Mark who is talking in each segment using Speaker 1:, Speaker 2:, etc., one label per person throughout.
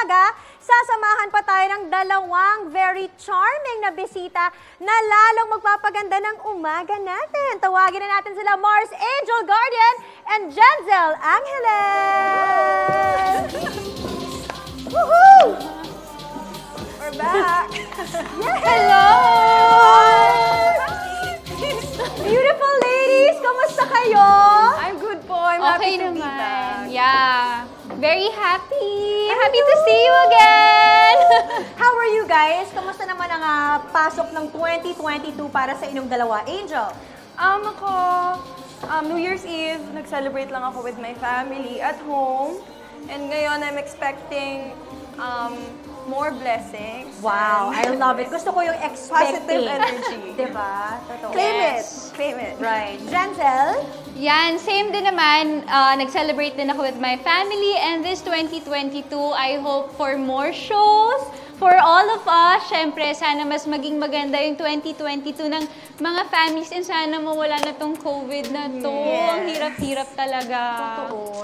Speaker 1: talaga, sasamahan pa tayo ng dalawang very charming na bisita na lalong magpapaganda ng umaga natin. Tawagin na natin sila Mars Angel Guardian and Jenzel Angeles! Woohoo! We're back! Yes! Hello! Beautiful ladies! Kamusta kayo?
Speaker 2: I'm good po. I'm happy to be back.
Speaker 3: Yeah. Very happy. Happy to see you again.
Speaker 1: How are you guys? Kamusta naman ang pasok ng 2022 para sa inyong dalawa? Angel?
Speaker 2: Ako, New Year's Eve, nag-celebrate lang ako with my family at home. And ngayon, I'm expecting more blessings.
Speaker 1: Wow, I love it. Gusto ko yung expecting.
Speaker 2: Positive energy.
Speaker 1: Diba? Totoo.
Speaker 2: Claim it. Claim it.
Speaker 1: Right. Jenzel?
Speaker 3: Yan, same din naman. Nag-celebrate din ako with my family. And this 2022, I hope for more shows. For all of us, syempre, sana mas maging maganda yung 2022 ng mga families and sana mawala na tong COVID na to.
Speaker 1: Yes.
Speaker 3: Ang hirap-hirap talaga.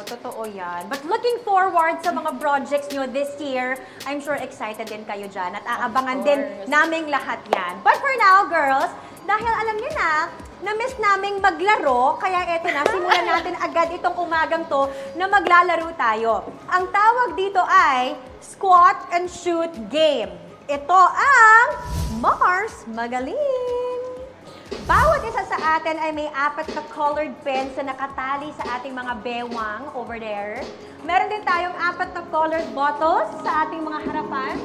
Speaker 1: Totoo yan. But looking forward sa mga projects nyo this year, I'm sure excited din kayo dyan at aabangan din naming lahat yan. But for now, girls, dahil alam niyo na miss naming maglaro, kaya eto na, simulan natin agad itong umagang to na maglalaro tayo. Ang tawag dito ay Squat and Shoot Game. Ito ang Mars Magaling! Bawat isa sa atin ay may 4 na colored pens na nakatali sa ating mga bewang over there. Meron din tayong 4 na colored bottles sa ating mga harapan.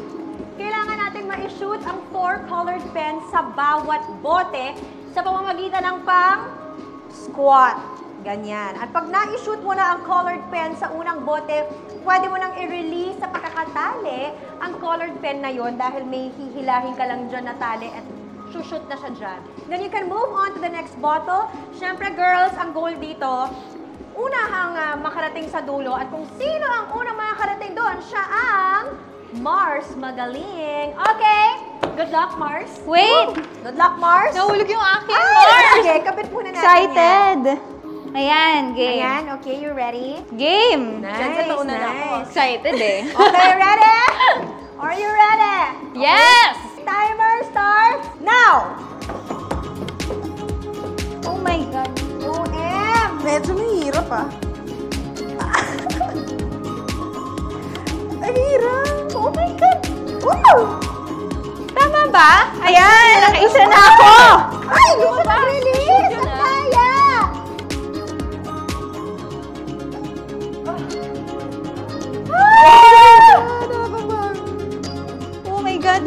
Speaker 1: Kailangan natin ma-shoot ang 4 colored pens sa bawat bote sa pamamagitan ng pang-squat. Ganyan. At pag na-shoot mo na ang colored pen sa unang bote, pwede mo nang i-release sa pagkakatali ang colored pen na yon dahil may hihilahin ka lang dyan na tali at shoot na siya dyan. Then you can move on to the next bottle. Siyempre, girls, ang goal dito, unahang makarating sa dulo at kung sino ang unang makarating doon, siya ang Mars Magaling. Okay? Good luck, Mars.
Speaker 3: Wait!
Speaker 1: Good luck, Mars.
Speaker 3: Nahulog yung akin,
Speaker 1: Ay,
Speaker 3: Mars!
Speaker 1: sige, kapit muna natin
Speaker 3: Excited! Ayan, game.
Speaker 1: Ayan, okay, you ready?
Speaker 3: Game!
Speaker 1: Nice,
Speaker 2: Nauna na ako.
Speaker 3: Excited eh.
Speaker 1: Okay, ready? Are you ready?
Speaker 3: Yes!
Speaker 1: Timer starts now!
Speaker 3: Oh my God.
Speaker 1: OM!
Speaker 2: Medyo mahirap Ang hirap.
Speaker 3: Oh my God.
Speaker 1: Woo!
Speaker 3: Tama ba? Ayan, nakaisa na ako.
Speaker 1: Ay, gusto na release! Ang kaya!
Speaker 3: Oh my God.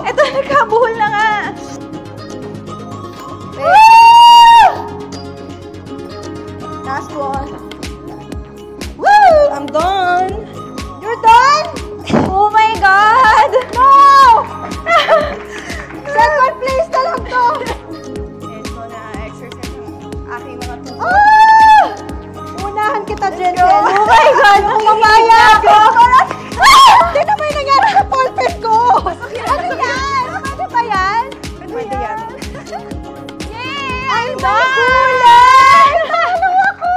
Speaker 3: Ito, nagkabuhol na nga.
Speaker 1: Last one. Woo!
Speaker 2: I'm done.
Speaker 1: You're done?
Speaker 3: Oh my God.
Speaker 1: No! Second place na lang to!
Speaker 2: Ito na exercise ang aking mga tubo.
Speaker 1: Ah! Unahan kita, Jensen.
Speaker 3: Oh my God.
Speaker 1: Pumamaya ako! Tignan mo yung nangyari sa ballpen ko! Ano yan? Ano ba yan?
Speaker 2: Pwede yan.
Speaker 3: Yay!
Speaker 1: I'm done! Talo ako!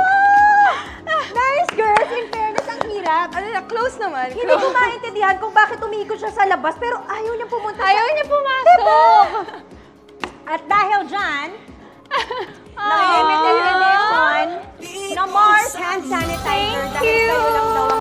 Speaker 1: Nice, girls. In fairness, ang hirap.
Speaker 2: Ano na, close naman.
Speaker 1: Hindi ko maintindihan kung bakit umikot siya sa labas, pero ayaw niya pumunta sa...
Speaker 3: Ayaw niya pumasok.
Speaker 1: At dahil dyan, limited edition na Mars hand sanitizer dahil kayo lang daw ang